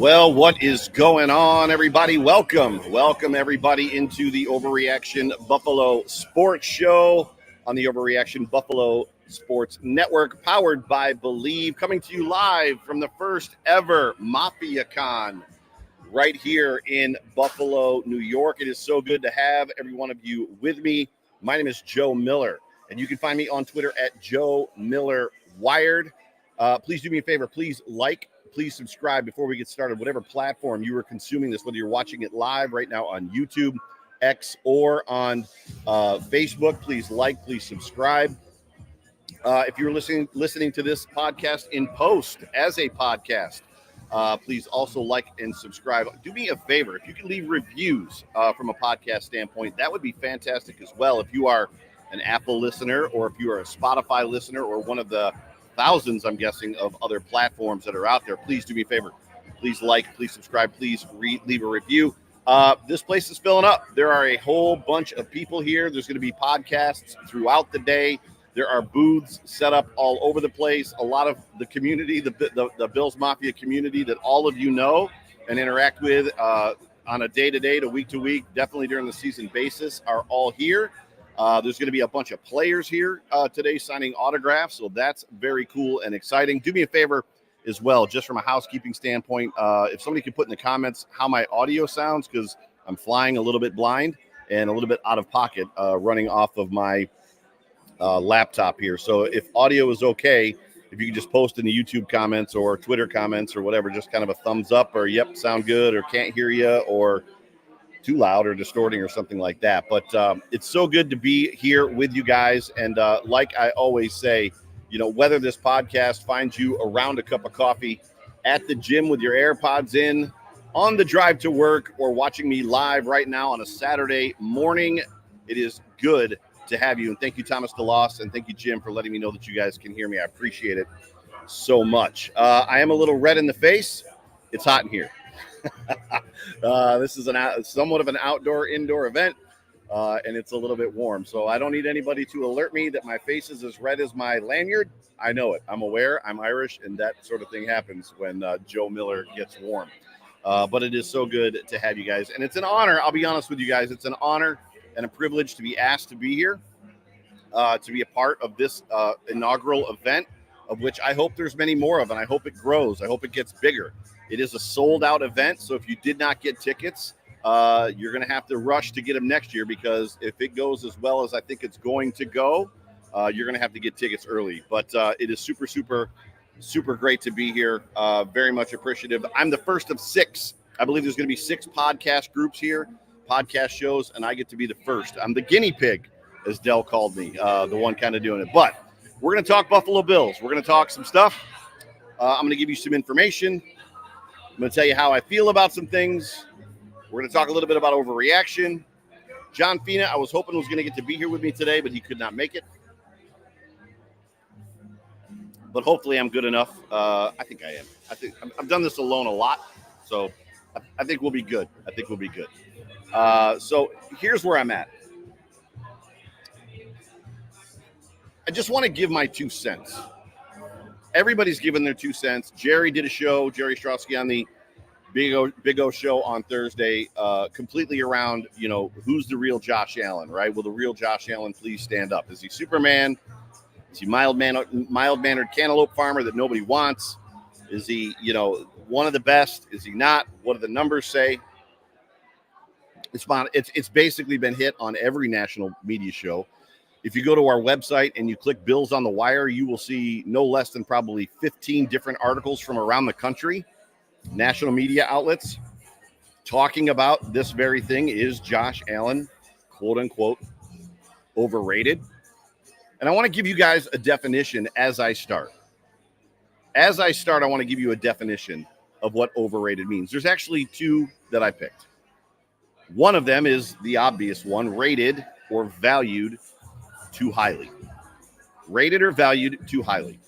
Well, what is going on, everybody? Welcome everybody into the Overreaction Buffalo Sports Show on the Overreaction Buffalo Sports Network, powered by Believe, coming to you live from the first ever Mafia Con right here in Buffalo, New York. It is so good to have every one of you with me. My name is Joe Miller, and you can find me on Twitter at Joe Miller Wired. Please do me a favor. Please please subscribe before we get started. Whatever platform you are consuming this, whether you're watching it live right now on YouTube, X, or on Facebook, please please subscribe. If you're listening to this podcast in post as a podcast, please also like and subscribe. Do me a favor. If you can leave reviews from a podcast standpoint, that would be fantastic as well. If you are an Apple listener, or if you are a Spotify listener, or one of the thousands, I'm guessing, of other platforms that are out there, please do me a favor. Please please subscribe, please leave a review. This place is filling up. There are a whole bunch of people here. There's going to be podcasts throughout the day. There are booths set up all over the place. A lot of the community, the Bills Mafia community that all of you know and interact with on a day-to-day to week-to-week, definitely during the season basis, are all here. There's going to be a bunch of players here today signing autographs, so that's very cool and exciting. Do me a favor as well, just from a housekeeping standpoint, if somebody could put in the comments how my audio sounds, because I'm flying a little bit blind and a little bit out of pocket running off of my laptop here. So if audio is okay, if you can just post in the YouTube comments or Twitter comments or whatever, just kind of a thumbs up or yep, sound good, or can't hear you, or too loud or distorting or something like that. But it's so good to be here with you guys. And like I always say, whether this podcast finds you around a cup of coffee, at the gym with your AirPods in, on the drive to work, or watching me live right now on a Saturday morning, it is good to have you. And thank you, Thomas DeLoss, and thank you, Jim, for letting me know that you guys can hear me. I appreciate it so much. I am a little red in the face. It's hot in here. This is somewhat of an indoor event, and it's a little bit warm. So I don't need anybody to alert me that my face is as red as my lanyard. I know it. I'm aware. I'm Irish, and that sort of thing happens when Joe Miller gets warm. But it is so good to have you guys. And it's an honor. I'll be honest with you guys. It's an honor and a privilege to be asked to be here, to be a part of this inaugural event, of which I hope there's many more of, and I hope it grows. I hope it gets bigger. It is a sold-out event, so if you did not get tickets, you're going to have to rush to get them next year, because if it goes as well as I think it's going to go, you're going to have to get tickets early. But it is super, super, super great to be here. Very much appreciative. I'm the first of 6. I believe there's going to be 6 podcast groups here, podcast shows, and I get to be the first. I'm the guinea pig, as Dell called me, the one kind of doing it. But we're going to talk Buffalo Bills. We're going to talk some stuff. I'm going to give you some information. I'm going to tell you how I feel about some things. We're going to talk a little bit about overreaction. John Fina, I was hoping was going to get to be here with me today, but he could not make it. But hopefully I'm good enough. I think I am. I think I've done this alone a lot, so I think we'll be good. So here's where I'm at. I just want to give my 2 cents. Everybody's given their 2 cents. Jerry did a show, Jerry Strowski, on the Big O show on Thursday, completely around, who's the real Josh Allen, right? Will the real Josh Allen please stand up? Is he Superman? Is he mild-mannered cantaloupe farmer that nobody wants? Is he, one of the best? Is he not? What do the numbers say? It's basically been hit on every national media show. If you go to our website and you click Bills on the Wire, you will see no less than probably 15 different articles from around the country, national media outlets, talking about this very thing. Is Josh Allen, quote unquote, overrated? And I want to give you guys a definition as I start. I want to give you a definition of what overrated means. There's actually 2 that I picked. One of them is the obvious one, rated or valued too highly. Rated or valued too highly.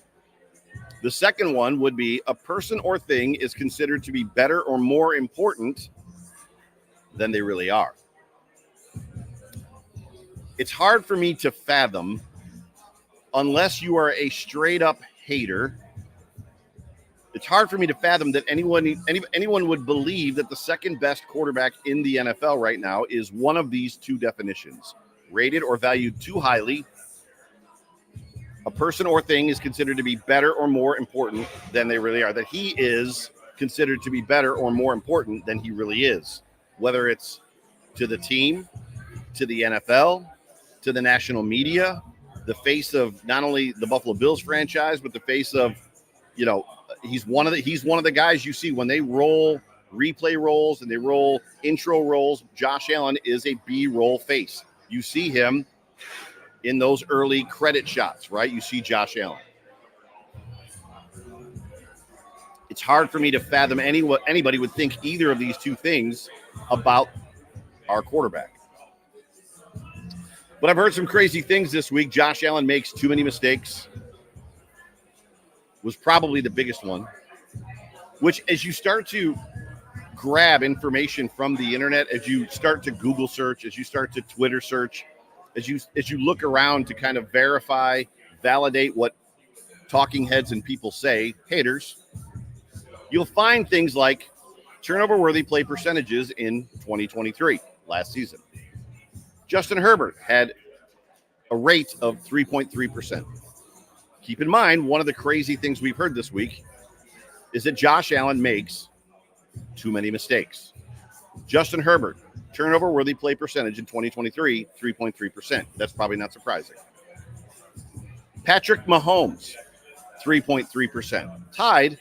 The second one would be a person or thing is considered to be better or more important than they really are. It's hard for me to fathom, unless you are a straight up hater, It's hard for me to fathom that anyone would believe that the second best quarterback in the NFL right now is one of these two definitions: rated or valued too highly. A person or thing is considered to be better or more important than they really are. That he is considered to be better or more important than he really is, whether it's to the team, to the NFL, to the national media, the face of not only the Buffalo Bills franchise, but the face of, he's one of the guys you see when they roll replay rolls and they roll intro rolls. Josh Allen is a B-roll face. You see him in those early credit shots, right? You see Josh Allen. It's hard for me to fathom anybody would think either of these two things about our quarterback. But I've heard some crazy things this week. Josh Allen makes too many mistakes. Was probably the biggest one. Which, as you start to grab information from the internet, as you start to Google search, as you start to Twitter search, as you look around to kind of verify, validate what talking heads and people say, haters, you'll find things like turnover-worthy play percentages in 2023, last season. Justin Herbert had a rate of 3.3%. Keep in mind, one of the crazy things we've heard this week is that Josh Allen makes too many mistakes. Justin Herbert, turnover-worthy play percentage in 2023, 3.3%. That's probably not surprising. Patrick Mahomes, 3.3%. Tied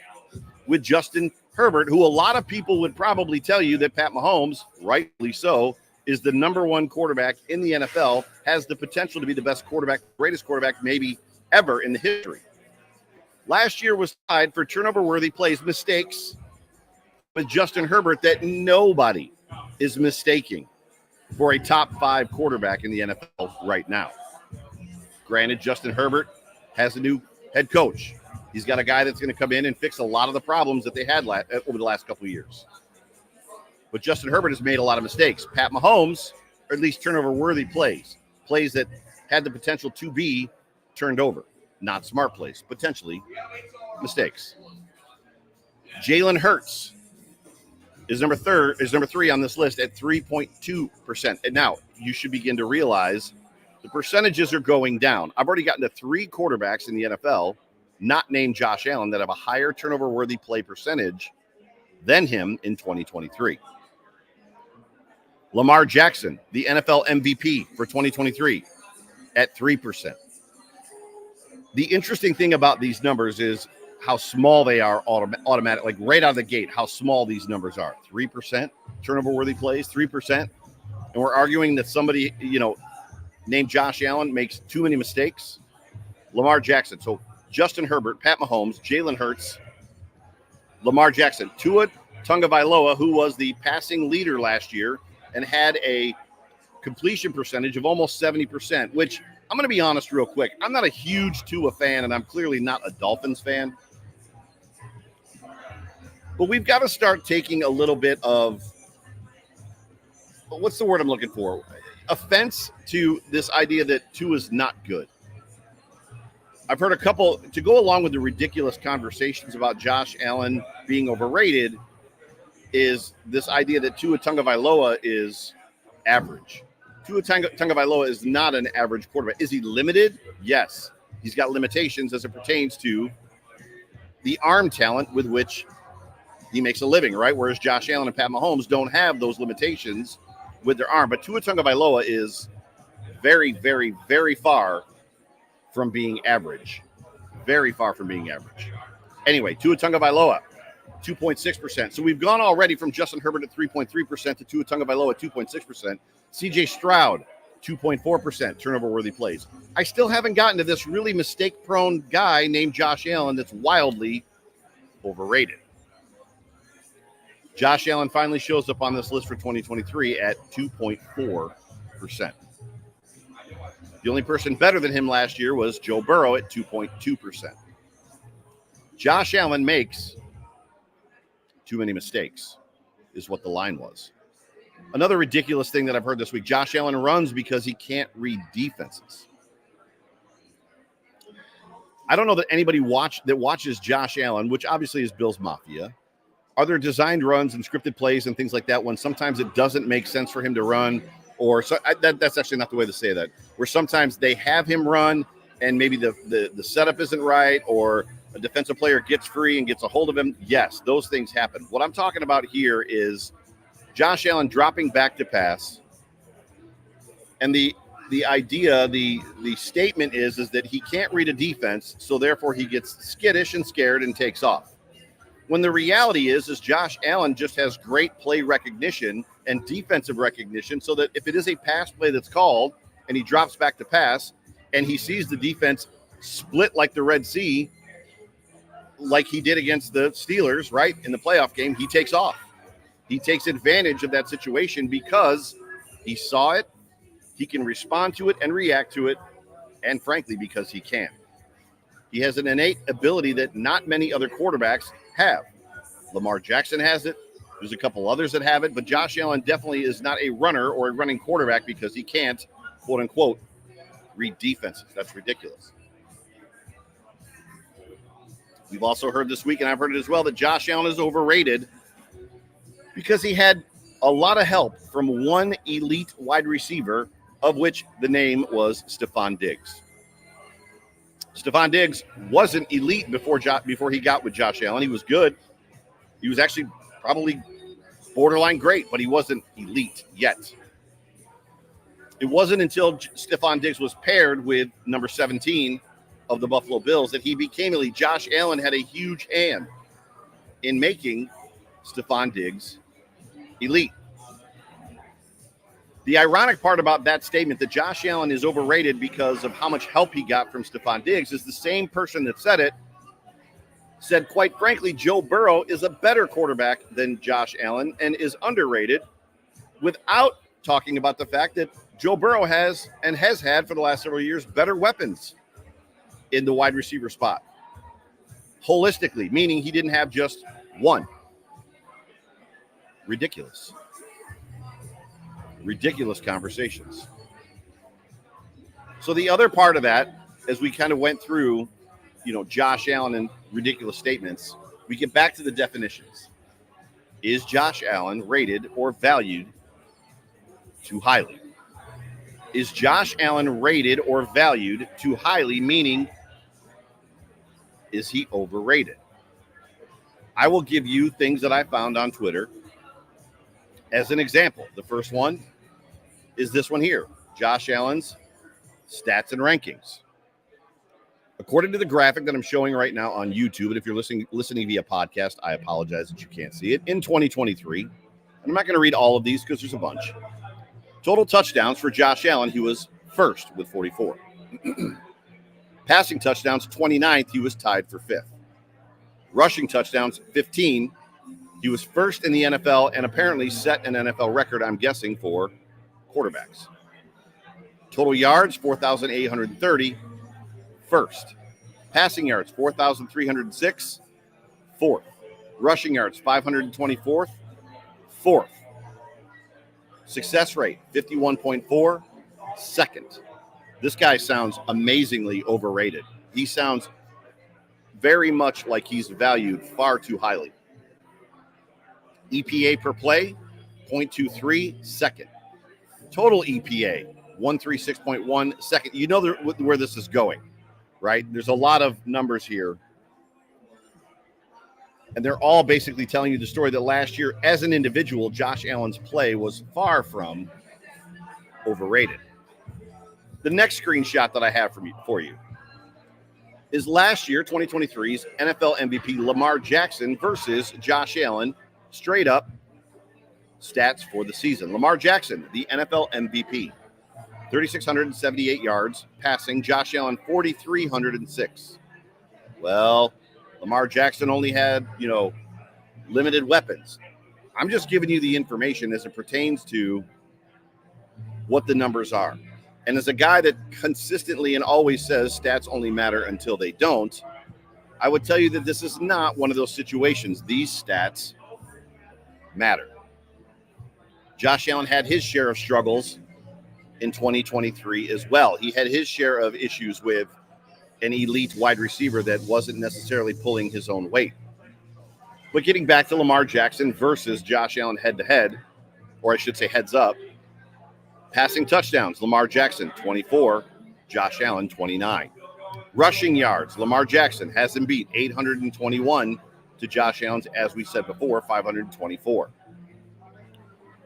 with Justin Herbert, who a lot of people would probably tell you that Pat Mahomes, rightly so, is the number one quarterback in the NFL, has the potential to be the best quarterback, greatest quarterback maybe ever in the history. Last year was tied for turnover-worthy plays, mistakes, with Justin Herbert that nobody is mistaking for a top 5 quarterback in the NFL right now. Granted, Justin Herbert has a new head coach. He's got a guy that's going to come in and fix a lot of the problems that they had over the last couple of years. But Justin Herbert has made a lot of mistakes. Pat Mahomes, or at least turnover-worthy plays that had the potential to be turned over. Not smart plays, potentially mistakes. Jalen Hurts is number 3 on this list at 3.2%. And now you should begin to realize the percentages are going down. I've already gotten to 3 quarterbacks in the NFL, not named Josh Allen, that have a higher turnover-worthy play percentage than him in 2023. Lamar Jackson, the NFL MVP for 2023, at 3%. The interesting thing about these numbers is how small they are automatic, like right out of the gate, how small these numbers are. 3% turnover-worthy plays, 3%. And we're arguing that somebody, named Josh Allen makes too many mistakes. Lamar Jackson. So Justin Herbert, Pat Mahomes, Jalen Hurts, Lamar Jackson. Tua Tagovailoa, who was the passing leader last year and had a completion percentage of almost 70%, which I'm going to be honest real quick. I'm not a huge Tua fan, and I'm clearly not a Dolphins fan. But we've got to start taking a little bit of, what's the word I'm looking for? Offense to this idea that Tua is not good. I've heard a couple, to go along with the ridiculous conversations about Josh Allen being overrated, is this idea that Tua Tagovailoa is average. Tua Tagovailoa is not an average quarterback. Is he limited? Yes. He's got limitations as it pertains to the arm talent with which he makes a living, right? Whereas Josh Allen and Pat Mahomes don't have those limitations with their arm. But Tua Tagovailoa is very, very, very far from being average. Very far from being average. Anyway, Tua Tagovailoa, 2.6%. So we've gone already from Justin Herbert at 3.3% to Tua Tagovailoa at 2.6%. CJ Stroud, 2.4% turnover-worthy plays. I still haven't gotten to this really mistake-prone guy named Josh Allen that's wildly overrated. Josh Allen finally shows up on this list for 2023 at 2.4%. The only person better than him last year was Joe Burrow at 2.2%. Josh Allen makes too many mistakes, is what the line was. Another ridiculous thing that I've heard this week, Josh Allen runs because he can't read defenses. I don't know that anybody watches Josh Allen, which obviously is Bills Mafia. Are there designed runs and scripted plays and things like that when sometimes it doesn't make sense for him to run? Or that's actually not the way to say that. Where sometimes they have him run and maybe the setup isn't right, or a defensive player gets free and gets a hold of him. Yes, those things happen. What I'm talking about here is Josh Allen dropping back to pass. And the idea, the statement is that he can't read a defense, so therefore he gets skittish and scared and takes off. When the reality is Josh Allen just has great play recognition and defensive recognition, so that if it is a pass play that's called and he drops back to pass and he sees the defense split like the Red Sea, like he did against the Steelers, right, in the playoff game, he takes off. He takes advantage of that situation because he saw it, he can respond to it and react to it, and frankly, because he can. He has an innate ability that not many other quarterbacks have. Lamar Jackson has it. There's a couple others that have it, but Josh Allen definitely is not a runner or a running quarterback because he can't, quote unquote, read defenses. That's ridiculous. We've also heard this week, and I've heard it as well, that Josh Allen is overrated because he had a lot of help from one elite wide receiver, of which the name was Stefon Diggs. Stefon Diggs wasn't elite before he got with Josh Allen. He was good. He was actually probably borderline great, but he wasn't elite yet. It wasn't until Stefon Diggs was paired with number 17 of the Buffalo Bills that he became elite. Josh Allen had a huge hand in making Stefon Diggs elite. The ironic part about that statement, that Josh Allen is overrated because of how much help he got from Stefon Diggs, is the same person that said, quite frankly, Joe Burrow is a better quarterback than Josh Allen and is underrated, without talking about the fact that Joe Burrow has had for the last several years better weapons in the wide receiver spot. Holistically, meaning he didn't have just one. Ridiculous conversations. So the other part of that, as we kind of went through, Josh Allen and ridiculous statements, we get back to the definitions. Is Josh Allen rated or valued too highly? Is Josh Allen rated or valued too highly, meaning is he overrated? I will give you things that I found on Twitter as an example. The first one is this one here, Josh Allen's stats and rankings. According to the graphic that I'm showing right now on YouTube, and if you're listening via podcast, I apologize that you can't see it, in 2023, and I'm not going to read all of these because there's a bunch. Total touchdowns for Josh Allen, he was first with 44. Passing touchdowns, 29th, he was tied for 5th. Rushing touchdowns, 15. He was first in the NFL and apparently set an NFL record, I'm guessing, for quarterbacks. Total yards, 4,830, first. Passing yards, 4,306, fourth. Rushing yards, 524th, fourth. Success rate, 51.4, second. This guy sounds amazingly overrated. He sounds very much like he's valued far too highly. EPA per play, 0.23, second. Total EPA, 136.1, second. You know where this is going, right? There's a lot of numbers here. And they're all basically telling you the story that last year, as an individual, Josh Allen's play was far from overrated. The next screenshot that I have for you is last year, 2023's NFL MVP Lamar Jackson versus Josh Allen, straight up stats for the season. Lamar Jackson, the NFL MVP, 3,678 yards passing. Josh Allen, 4,306. Well, Lamar Jackson only had, limited weapons. I'm just giving you the information as it pertains to what the numbers are. And as a guy that consistently and always says stats only matter until they don't, I would tell you that this is not one of those situations. These stats matter. Josh Allen had his share of struggles in 2023 as well. He had his share of issues with an elite wide receiver that wasn't necessarily pulling his own weight. But getting back to Lamar Jackson versus Josh Allen head-to-head, or I should say heads up, passing touchdowns, Lamar Jackson, 24, Josh Allen, 29. Rushing yards, Lamar Jackson has him beat 821 to Josh Allen's, as we said before, 524.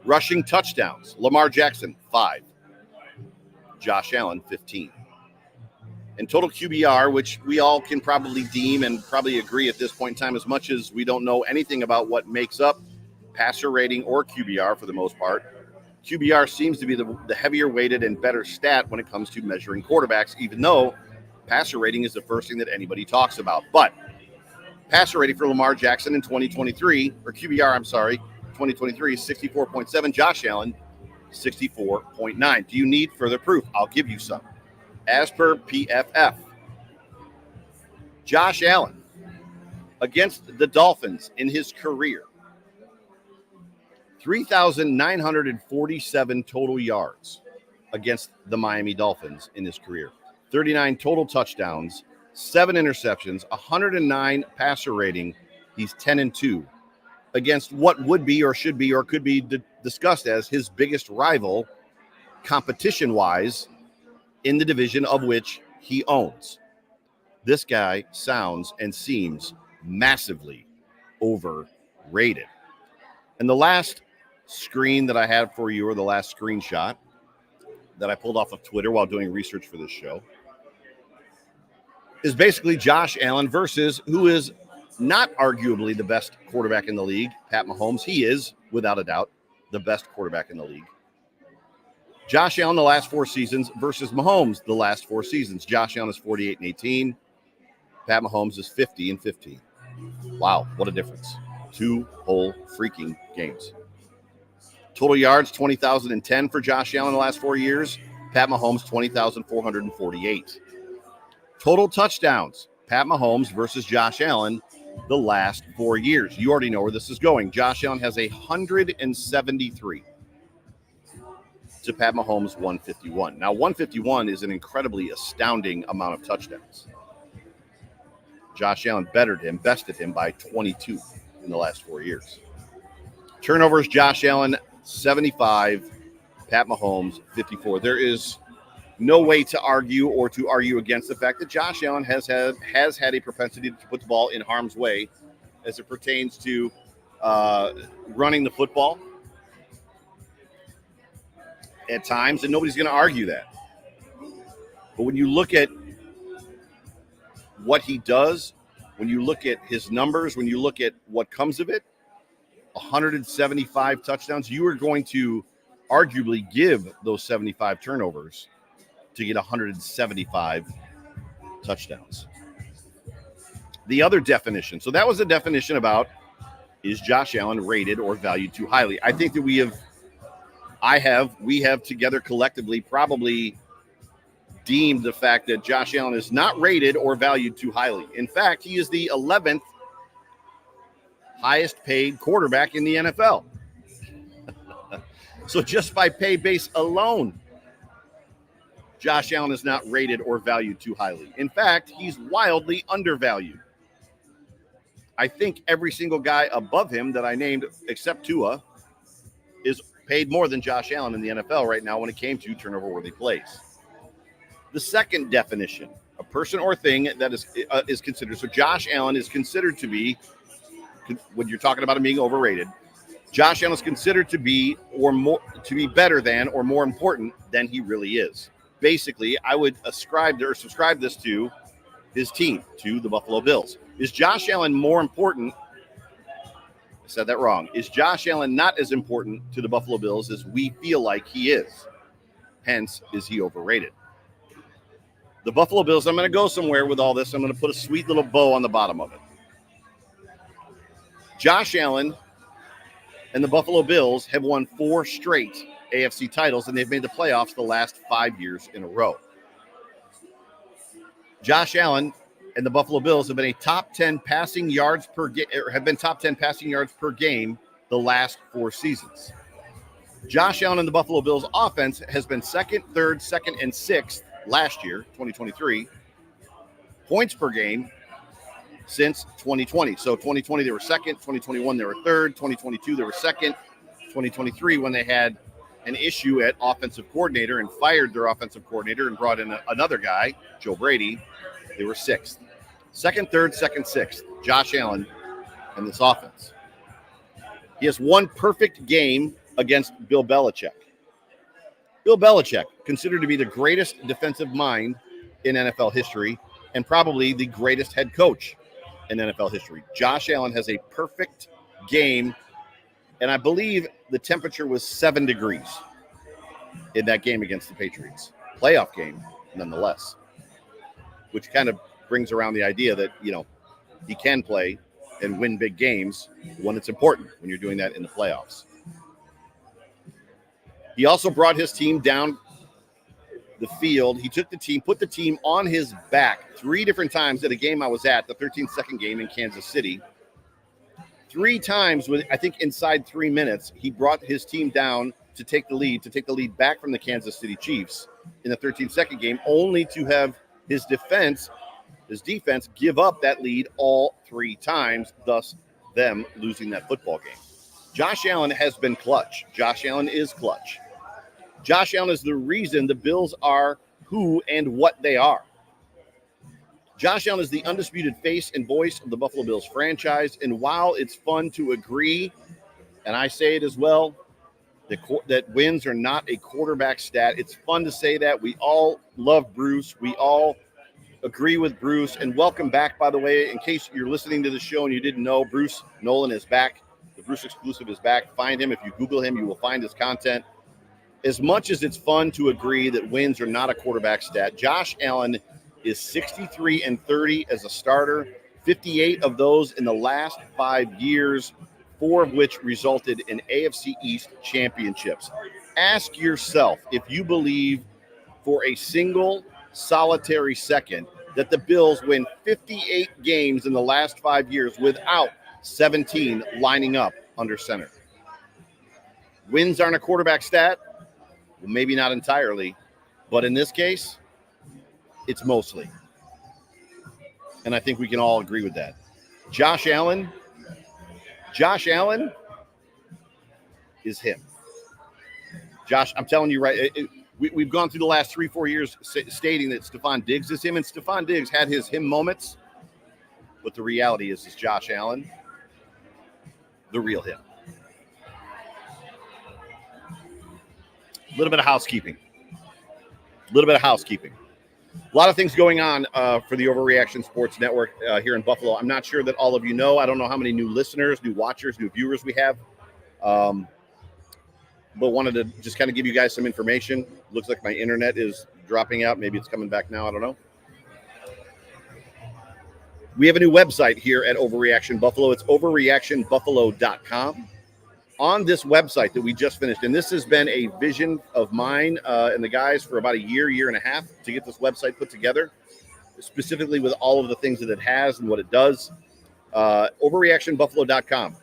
Rushing touchdowns, Lamar Jackson, 5. Josh Allen, 15. And total QBR, which we all can probably deem and probably agree at this point in time, as much as we don't know anything about what makes up passer rating or QBR for the most part, QBR seems to be the heavier weighted and better stat when it comes to measuring quarterbacks, even though passer rating is the first thing that anybody talks about. But passer rating for Lamar Jackson in 2023, or QBR, 2023 is 64.7. Josh Allen, 64.9. Do you need further proof? I'll give you some. As per PFF, Josh Allen against the Dolphins in his career, 3,947 total yards against the Miami Dolphins in his career, 39 total touchdowns, 7 interceptions, 109 passer rating. He's 10-2 against what would be or should be or could be discussed as his biggest rival competition-wise in the division of which he owns. This guy sounds and seems massively overrated. And the last screen that I had for you, or the last screenshot that I pulled off of Twitter while doing research for this show, is basically Josh Allen versus who is not arguably the best quarterback in the league, Pat Mahomes. He is, without a doubt, the best quarterback in the league. Josh Allen the last 4 seasons versus Mahomes the last 4 seasons. Josh Allen is 48-18. Pat Mahomes is 50-15. Wow, what a difference. 2 whole freaking games. Total yards, 20,010 for Josh Allen the last 4 years. Pat Mahomes, 20,448. Total touchdowns, Pat Mahomes versus Josh Allen the last 4 years. You already know where this is going. Josh Allen has 173. To Pat Mahomes, 151. Now, 151 is an incredibly astounding amount of touchdowns. Josh Allen bested him by 22 in the last 4 years. Turnovers, Josh Allen, 75. Pat Mahomes, 54. There is no way to argue or to argue against the fact that Josh Allen has had a propensity to put the ball in harm's way as it pertains to running the football at times, and nobody's going to argue that. But when you look at what he does, when you look at his numbers, when you look at what comes of it, 175 touchdowns, you are going to arguably give those 75 turnovers to get 175 touchdowns. The other definition, so that was the definition about, is Josh Allen rated or valued too highly? I think that we have together collectively probably deemed the fact that Josh Allen is not rated or valued too highly. In fact, he is the 11th highest paid quarterback in the NFL. So just by pay base alone, Josh Allen is not rated or valued too highly. In fact, he's wildly undervalued. I think every single guy above him that I named, except Tua, is paid more than Josh Allen in the NFL right now when it came to turnover-worthy plays. The second definition, a person or thing that is considered. So Josh Allen is considered to be, when you're talking about him being overrated, Josh Allen is considered to be better than or more important than he really is. Basically, I would subscribe this to his team, to the Buffalo Bills. Is Josh Allen more important? I said that wrong. Is Josh Allen not as important to the Buffalo Bills as we feel like he is? Hence, is he overrated? The Buffalo Bills, I'm going to go somewhere with all this. I'm going to put a sweet little bow on the bottom of it. Josh Allen and the Buffalo Bills have won 4 straight AFC titles, and they've made the playoffs the last 5 years in a row. Josh Allen and the Buffalo Bills have been top 10 passing yards per game, the last 4 seasons. Josh Allen and the Buffalo Bills offense has been second, third, second, and sixth last year, 2023, points per game since 2020. So 2020, they were second. 2021, they were third. 2022, they were second. 2023, when they had an issue at offensive coordinator and fired their offensive coordinator and brought in another guy, Joe Brady, they were sixth. Second, third, second, sixth. Josh Allen and this offense. He has one perfect game against Bill Belichick. Bill Belichick, considered to be the greatest defensive mind in NFL history and probably the greatest head coach in NFL history. Josh Allen has a perfect game, and I believe the temperature was 7 degrees in that game against the Patriots. Playoff game, nonetheless, which kind of brings around the idea that, he can play and win big games when it's important, when you're doing that in the playoffs. He also brought his team down the field. He took the team, put the team on his back 3 different times at a game I was at, the 13-second game in Kansas City. 3 times, I think inside 3 minutes, he brought his team down to take the lead back from the Kansas City Chiefs in the 13-second game, only to have his defense give up that lead all 3 times, thus them losing that football game. Josh Allen has been clutch. Josh Allen is clutch. Josh Allen is the reason the Bills are who and what they are. Josh Allen is the undisputed face and voice of the Buffalo Bills franchise, and while it's fun to agree, and I say it as well, that wins are not a quarterback stat. It's fun to say that. We all love Bruce. We all agree with Bruce. And welcome back, by the way. In case you're listening to the show and you didn't know, Bruce Nolan is back. The Bruce exclusive is back. Find him. If you Google him, you will find his content. As much as it's fun to agree that wins are not a quarterback stat, Josh Allen is 63-30 as a starter, 58 of those in the last 5 years, 4 of which resulted in AFC East championships. Ask yourself if you believe for a single solitary second that the Bills win 58 games in the last 5 years without 17 lining up under center. Wins aren't a quarterback stat. Well, maybe not entirely, but in this case, it's mostly. And I think we can all agree with that. Josh Allen is him. Josh, I'm telling you, right, we've gone through the last 3-4 years stating that Stephon Diggs is him, and Stephon Diggs had his him moments, but the reality is Josh Allen, the real him. A little bit of housekeeping. A lot of things going on for the Overreaction Sports Network here in Buffalo. I'm not sure that all of you know. I don't know how many new listeners, new watchers, new viewers we have. But wanted to just kind of give you guys some information. Looks like my internet is dropping out. Maybe it's coming back now. I don't know. We have a new website here at Overreaction Buffalo. It's overreactionbuffalo.com. On this website that we just finished, and this has been a vision of mine and the guys for about a year and a half to get this website put together, specifically with all of the things that it has and what it does. Overreactionbuffalo.com.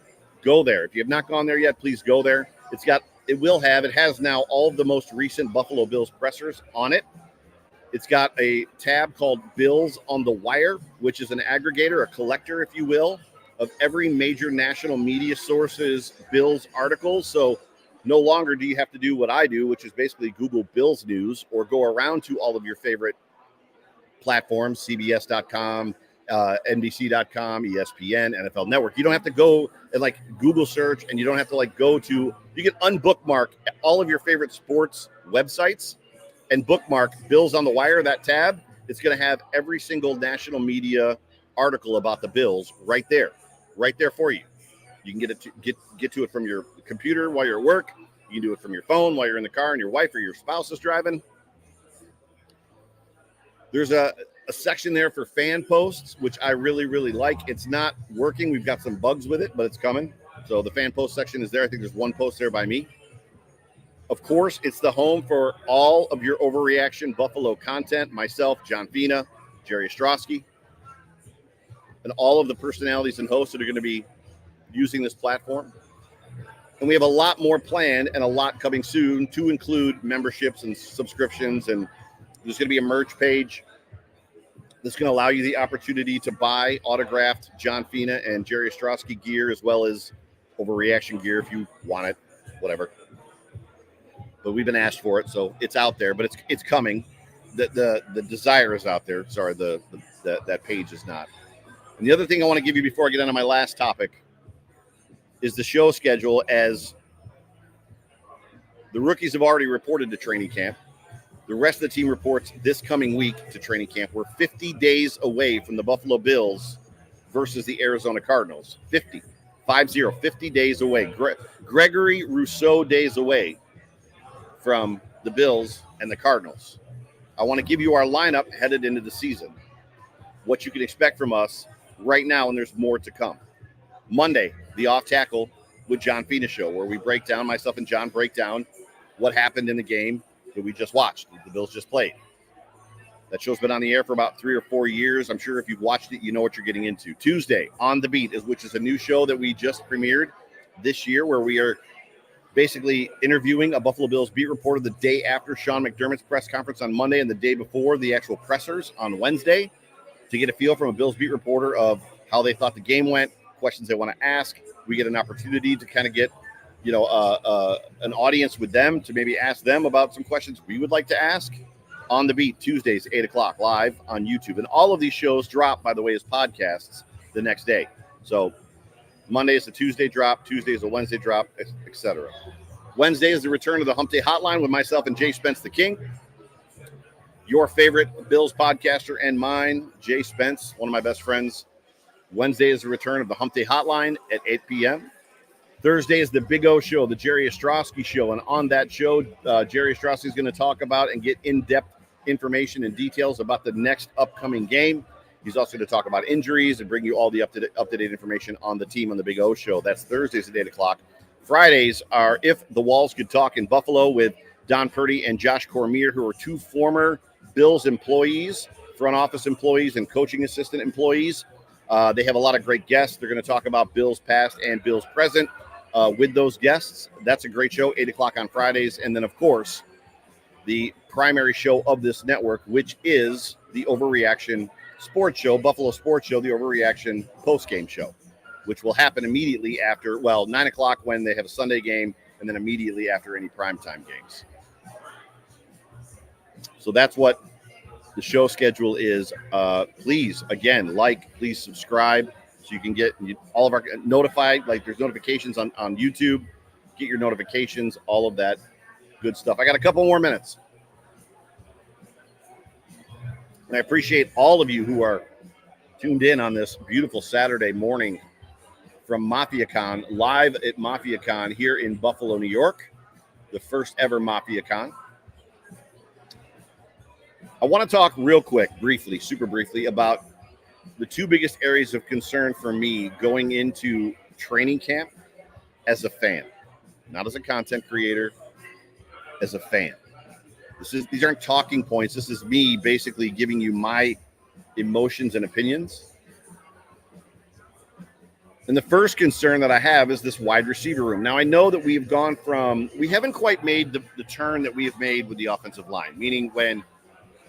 Go there. If you have not gone there yet, please go there. It has now all of the most recent Buffalo Bills pressers on it. It's got a tab called Bills on the Wire, which is an aggregator, a collector, if you will, of every major national media source's Bills articles. So no longer do you have to do what I do, which is basically Google Bills news or go around to all of your favorite platforms, CBS.com, NBC.com, ESPN, NFL Network. You don't have to go and Google search, and you don't have to you can unbookmark all of your favorite sports websites and bookmark Bills on the Wire, that tab. It's going to have every single national media article about the Bills right there for you. You can get to it from your computer while you're at work. You can do it from your phone while you're in the car and your wife or your spouse is driving. There's a section there for fan posts, which I really, really like. It's not working. We've got some bugs with it, but it's coming. So the fan post section is there. I think there's one post there by me. Of course, it's the home for all of your Overreaction Buffalo content. Myself, John Fina, Jerry Ostrowski, and all of the personalities and hosts that are going to be using this platform. And we have a lot more planned and a lot coming soon to include memberships and subscriptions. And there's going to be a merch page. This is going to allow you the opportunity to buy autographed John Fina and Jerry Ostrowski gear, as well as overreaction gear if you want it, whatever. But we've been asked for it, so it's out there. But it's coming. The desire is out there. Sorry, that page is not. And the other thing I want to give you before I get on to my last topic is the show schedule, as the rookies have already reported to training camp. The rest of the team reports this coming week to training camp. We're 50 days away from the Buffalo Bills versus the Arizona Cardinals. 50 days away. Gregory Rousseau days away from the Bills and the Cardinals. I want to give you our lineup headed into the season. What you can expect from us right now, and there's more to come. Monday, the Off Tackle with John Fina show, where we break down, myself and John break down what happened in the game that we just watched, the Bills just played. That show's been on the air for about 3 or 4 years. I'm sure if you've watched it, you know what you're getting into. Tuesday, On the Beat, which is a new show that we just premiered this year, where we are basically interviewing a Buffalo Bills beat reporter the day after Sean McDermott's press conference on Monday and the day before the actual pressers on Wednesday, to get a feel from a Bills beat reporter of how they thought the game went, questions they want to ask. We get an opportunity to kind of get an audience with them to maybe ask them about some questions we would like to ask. On the Beat, Tuesdays, 8 o'clock, live on YouTube. And all of these shows drop, by the way, as podcasts the next day. So Monday is a Tuesday drop, Tuesday is a Wednesday drop, etc. Wednesday is the return of the Hump Day Hotline with myself and Jay Spence the King. Your favorite Bills podcaster and mine, Jay Spence, one of my best friends. Wednesday is the return of the Hump Day Hotline at 8 p.m. Thursday is the Big O Show, the Jerry Ostrowski Show. And on that show, Jerry Ostrowski is going to talk about and get in-depth information and details about the next upcoming game. He's also going to talk about injuries and bring you all the up-to-date information on the team on the Big O Show. That's Thursdays at 8 o'clock. Fridays are If the Walls Could Talk in Buffalo with Don Purdy and Josh Cormier, who are two former Bills employees, front office employees and coaching assistant employees. They have a lot of great guests. They're going to talk about Bills past and Bills present with those guests. That's a great show, 8 o'clock on Fridays. And then, of course, the primary show of this network, which is the Overreaction Sports Show, Buffalo Sports Show, the Overreaction postgame show, which will happen immediately after, 9 o'clock when they have a Sunday game, and then immediately after any primetime games. So that's what the show schedule is. Please, again, please subscribe so you can get all of our notified. There's notifications on YouTube. Get your notifications, all of that good stuff. I got a couple more minutes. And I appreciate all of you who are tuned in on this beautiful Saturday morning from Mafia Con, live at Mafia Con here in Buffalo, New York, the first ever Mafia Con. I want to talk real quick, super briefly, about the two biggest areas of concern for me going into training camp as a fan, not as a content creator, as a fan. These aren't talking points. This is me basically giving you my emotions and opinions. And the first concern that I have is this wide receiver room. Now, I know that we haven't quite made the turn that we have made with the offensive line, meaning when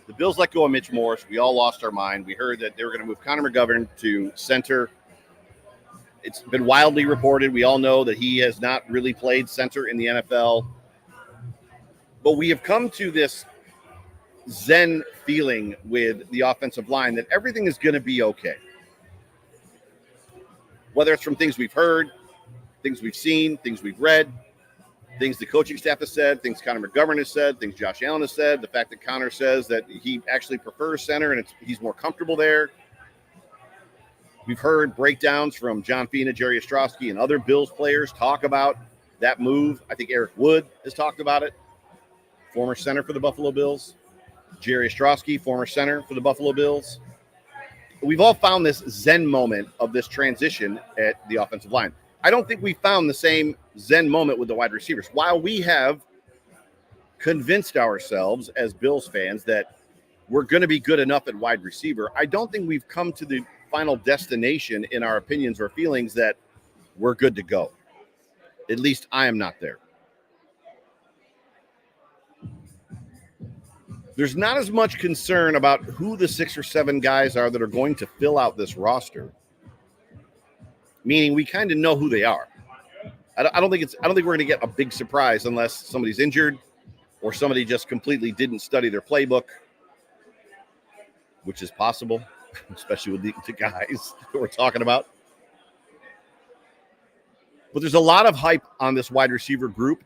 the Bills let go of Mitch Morse, we all lost our mind. We heard that they were going to move Connor McGovern to center. It's been wildly reported. We all know that he has not really played center in the NFL. But we have come to this zen feeling with the offensive line that everything is going to be okay. Whether it's from things we've heard, things we've seen, things we've read, things the coaching staff has said, things Connor McGovern has said, things Josh Allen has said, the fact that Connor says that he actually prefers center and he's more comfortable there. We've heard breakdowns from John Fina, Jerry Ostrowski, and other Bills players talk about that move. I think Eric Wood has talked about it, former center for the Buffalo Bills. Jerry Ostrowski, former center for the Buffalo Bills. We've all found this zen moment of this transition at the offensive line. I don't think we found the same zen moment with the wide receivers. While we have convinced ourselves as Bills fans that we're going to be good enough at wide receiver, I don't think we've come to the final destination in our opinions or feelings that we're good to go. At least I am not there. There's not as much concern about who the 6 or 7 guys are that are going to fill out this roster, meaning we kind of know who they are. I don't think we're going to get a big surprise unless somebody's injured or somebody just completely didn't study their playbook, which is possible, especially with the guys that we're talking about. But there's a lot of hype on this wide receiver group.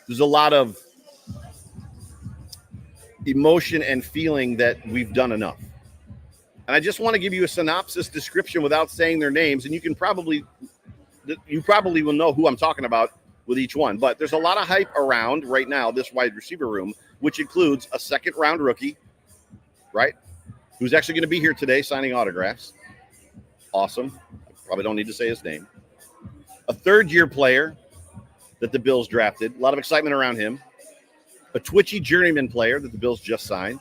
There's a lot of emotion and feeling that we've done enough. And I just want to give you a synopsis description without saying their names, and you probably will know who I'm talking about with each one. But there's a lot of hype around right now this wide receiver room, which includes a second-round rookie, right, who's actually going to be here today signing autographs. Awesome. I probably don't need to say his name. A third-year player that the Bills drafted. A lot of excitement around him. A twitchy journeyman player that the Bills just signed.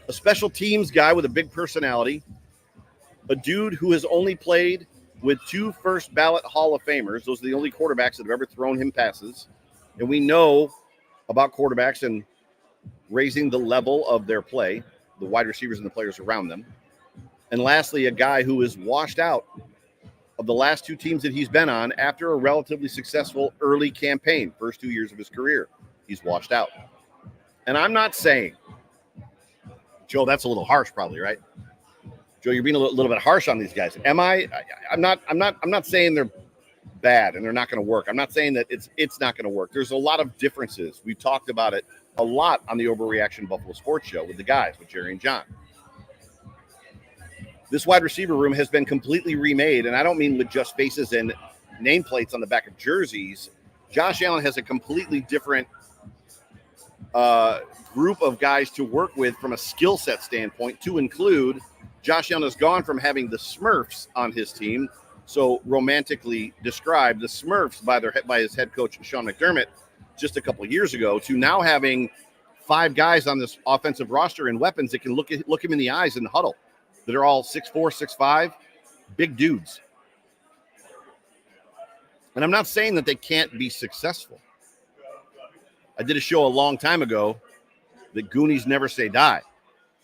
A special teams guy with a big personality. A dude who has only played with 2 first-ballot Hall of Famers. Those are the only quarterbacks that have ever thrown him passes. And we know about quarterbacks and raising the level of their play, the wide receivers and the players around them. And lastly, a guy who is washed out of the last 2 teams that he's been on after a relatively successful early campaign, first 2 years of his career. He's washed out. And I'm not saying, Joe, that's a little harsh probably, right? Joe, you're being a little bit harsh on these guys. Am I? I'm not saying they're bad and they're not going to work. I'm not saying that it's not going to work. There's a lot of differences. We've talked about it a lot on the Overreaction Buffalo Sports Show with the guys, with Jerry and John. This wide receiver room has been completely remade, and I don't mean with just faces and nameplates on the back of jerseys. Josh Allen has a completely different group of guys to work with from a skill set standpoint, to include Josh Allen has gone from having the Smurfs on his team, so romantically described, the Smurfs by his head coach, Sean McDermott, just a couple of years ago, to now having 5 guys on this offensive roster and weapons that can look him in the eyes in the huddle, that are all 6'4", 6'5", big dudes. And I'm not saying that they can't be successful. I did a show a long time ago that Goonies never say die.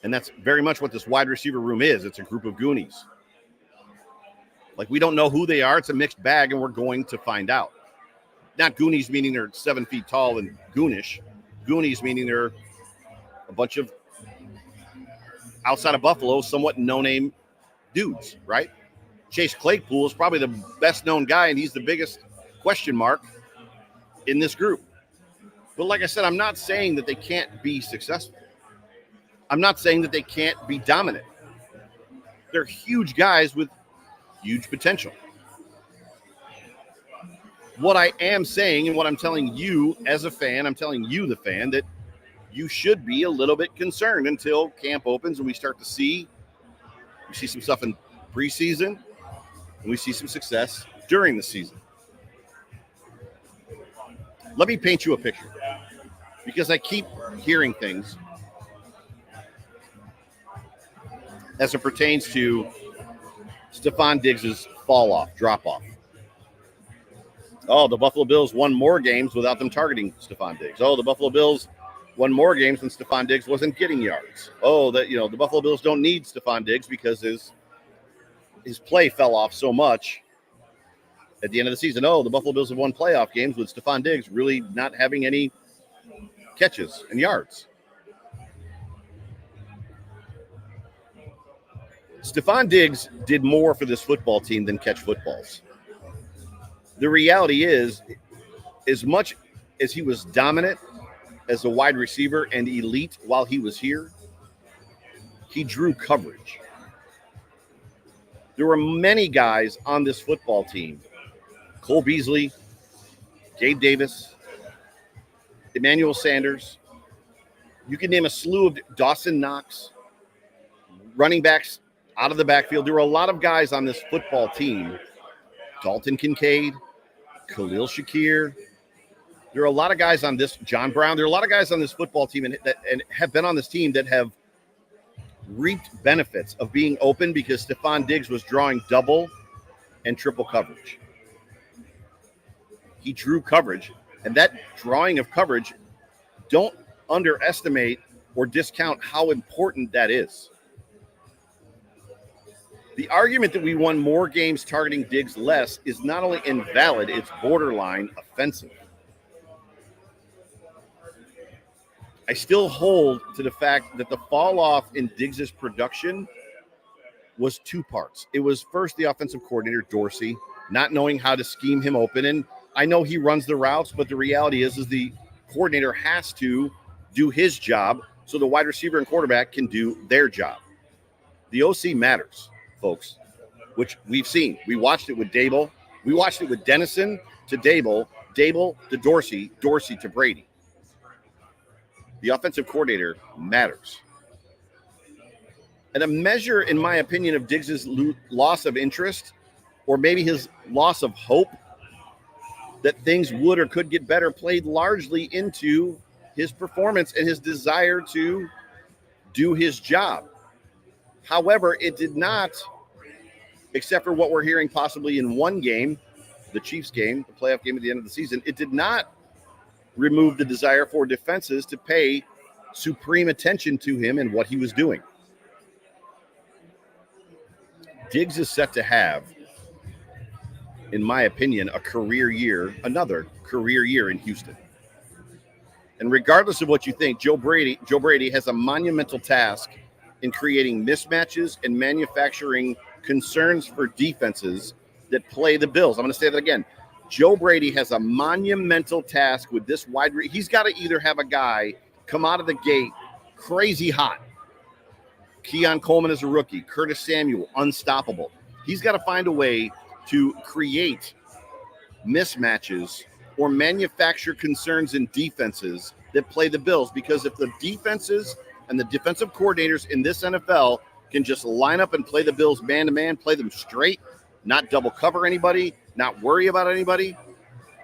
And that's very much what this wide receiver room is. It's a group of Goonies. Like, we don't know who they are. It's a mixed bag, and we're going to find out. Not Goonies meaning they're 7 feet tall and goonish. Goonies meaning they're a bunch of, outside of Buffalo, somewhat no-name dudes, right? Chase Claypool is probably the best-known guy, and he's the biggest question mark in this group. But like I said, I'm not saying that they can't be successful. I'm not saying that they can't be dominant. They're huge guys with huge potential. What I am saying, and what I'm telling you as a fan, I'm telling you, the fan, that you should be a little bit concerned until camp opens and we start to see some stuff in preseason and we see some success during the season. Let me paint you a picture, because I keep hearing things as it pertains to Stefon Diggs' drop-off. Oh, the Buffalo Bills won more games without them targeting Stefon Diggs. Oh, the Buffalo Bills won more games when Stefon Diggs wasn't getting yards. Oh, the Buffalo Bills don't need Stefon Diggs because his play fell off so much at the end of the season. Oh, the Buffalo Bills have won playoff games with Stefon Diggs really not having any catches and yards. Stefon Diggs did more for this football team than catch footballs. The reality is, as much as he was dominant as a wide receiver and elite while he was here, he drew coverage. There were many guys on this football team, Cole Beasley, Gabe Davis, Emmanuel Sanders. You can name a slew of Dawson Knox, running backs out of the backfield. There were a lot of guys on this football team. Dalton Kincaid, Khalil Shakir. There are a lot of guys on this, John Brown. There are a lot of guys on this football team and have been on this team that have reaped benefits of being open because Stefon Diggs was drawing double and triple coverage. He drew coverage, and that drawing of coverage, don't underestimate or discount how important that is. The argument that we won more games targeting Diggs less is not only invalid, it's borderline offensive. I still hold to the fact that the fall off in Diggs' production was two parts. It was first the offensive coordinator, Dorsey, not knowing how to scheme him open. And I know he runs the routes, but the reality is the coordinator has to do his job so the wide receiver and quarterback can do their job. The OC matters, folks, which we've seen. We watched it with Dable. We watched it with Dennison to Dable, Dable to Dorsey, Dorsey to Brady. The offensive coordinator matters. And a measure, in my opinion, of Diggs' loss of interest, or maybe his loss of hope that things would or could get better, played largely into his performance and his desire to do his job. However, it did not, except for what we're hearing possibly in one game, the Chiefs game, the playoff game at the end of the season, it did not remove the desire for defenses to pay supreme attention to him and what he was doing. Diggs is set to have, in my opinion, another career year in Houston. And regardless of what you think, Joe Brady has a monumental task in creating mismatches and manufacturing concerns for defenses that play the Bills. I'm going to say that again. Joe Brady has a monumental task with this he's got to either have a guy come out of the gate crazy hot. Keon Coleman is a rookie. Curtis Samuel, unstoppable. He's got to find a way to create mismatches or manufacture concerns in defenses that play the Bills. Because if the defenses and the defensive coordinators in this NFL can just line up and play the Bills man-to-man, play them straight, not double cover anybody, not worry about anybody,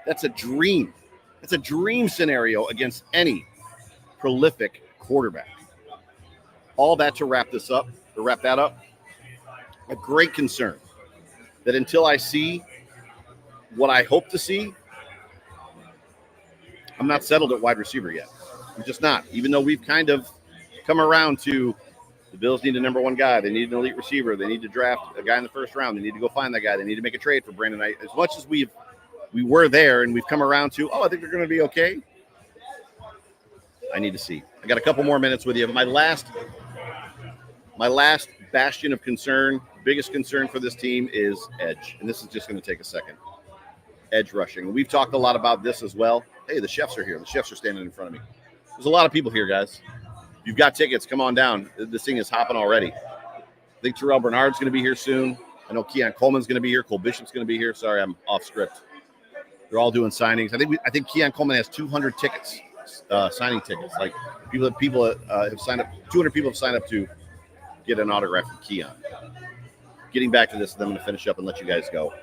that's a dream. That's a dream scenario against any prolific quarterback. All that to wrap that up, a great concern that until I see what I hope to see, I'm not settled at wide receiver yet. I'm just not. Even though we've kind of come around to the Bills need a number one guy. They need an elite receiver. They need to draft a guy in the first round. They need to go find that guy. They need to make a trade for Brandon Knight. As much as we were there and we've come around to, I think they're going to be okay. I need to see. I got a couple more minutes with you. My last bastion of concern, biggest concern for this team is edge. And this is just going to take a second. Edge rushing. We've talked a lot about this as well. Hey, the chefs are here. The chefs are standing in front of me. There's a lot of people here, guys. If you've got tickets, come on down. This thing is hopping already. I think Terrell Bernard's going to be here soon. I know Keon Coleman's going to be here. Cole Bishop's going to be here. Sorry, I'm off script. They're all doing signings. I think Keon Coleman has 200 tickets, signing tickets. Like people have signed up. 200 people have signed up to get an autograph from Keon. Getting back to this, then I'm going to finish up and let you guys go.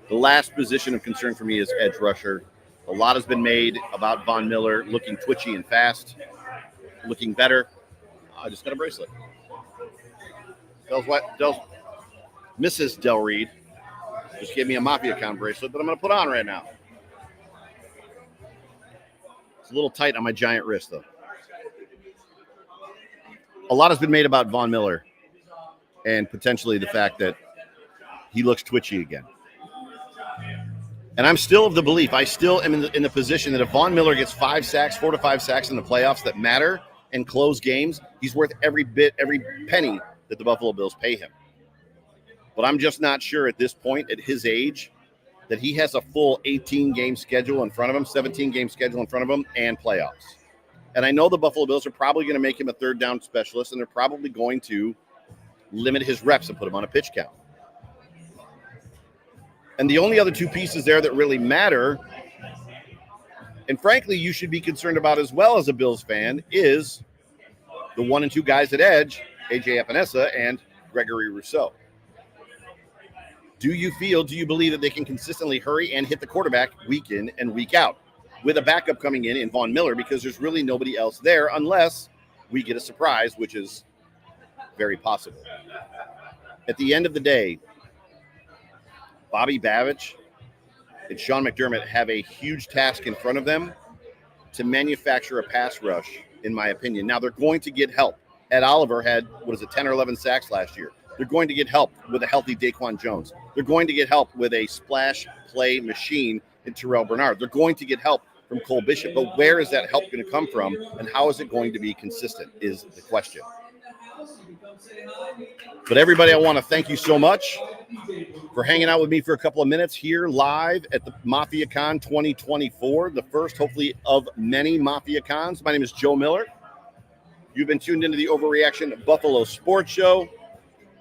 The last position of concern for me is edge rusher. A lot has been made about Von Miller looking twitchy and fast, looking better. I just got a bracelet. Mrs. Del Reid just gave me a Mafia Con bracelet that I'm going to put on right now. It's a little tight on my giant wrist, though. A lot has been made about Von Miller and potentially the fact that he looks twitchy again. And I'm still of the belief, I still am in the position that if Von Miller gets 4 to 5 sacks in the playoffs that matter and close games, he's worth every penny that the Buffalo Bills pay him. But I'm just not sure at this point, at his age, that he has a full 18-game schedule in front of him, 17-game schedule in front of him, and playoffs. And I know the Buffalo Bills are probably going to make him a third down specialist, and they're probably going to limit his reps and put him on a pitch count. And the only other two pieces there that really matter, and frankly you should be concerned about as well as a Bills fan, is the 1 and 2 guys at edge, A.J. Epinesa and Gregory Rousseau. Do you believe that they can consistently hurry and hit the quarterback week in and week out with a backup coming in Von Miller, because there's really nobody else there unless we get a surprise, which is very possible. At the end of the day, Bobby Babich and Sean McDermott have a huge task in front of them to manufacture a pass rush in my opinion. Now, they're going to get help. Ed Oliver had, 10 or 11 sacks last year. They're going to get help with a healthy Daquan Jones. They're going to get help with a splash play machine in Terrell Bernard. They're going to get help from Cole Bishop. But where is that help going to come from, and how is it going to be consistent is the question. But everybody, I want to thank you so much for hanging out with me for a couple of minutes here live at the Mafia Con 2024, the first, hopefully, of many Mafia Cons. My name is Joe Miller. You've been tuned into the Overreaction Buffalo Sports Show.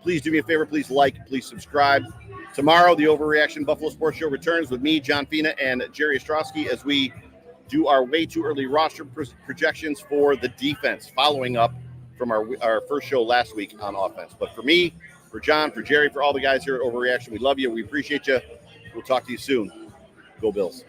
Please do me a favor. Please like, please subscribe. Tomorrow, the Overreaction Buffalo Sports Show returns with me, John Fina, and Jerry Ostrowski as we do our way too early roster projections for the defense, following up from our first show last week on offense. But for me, for John, for Jerry, for all the guys here at Overreaction, we love you. We appreciate you. We'll talk to you soon. Go Bills.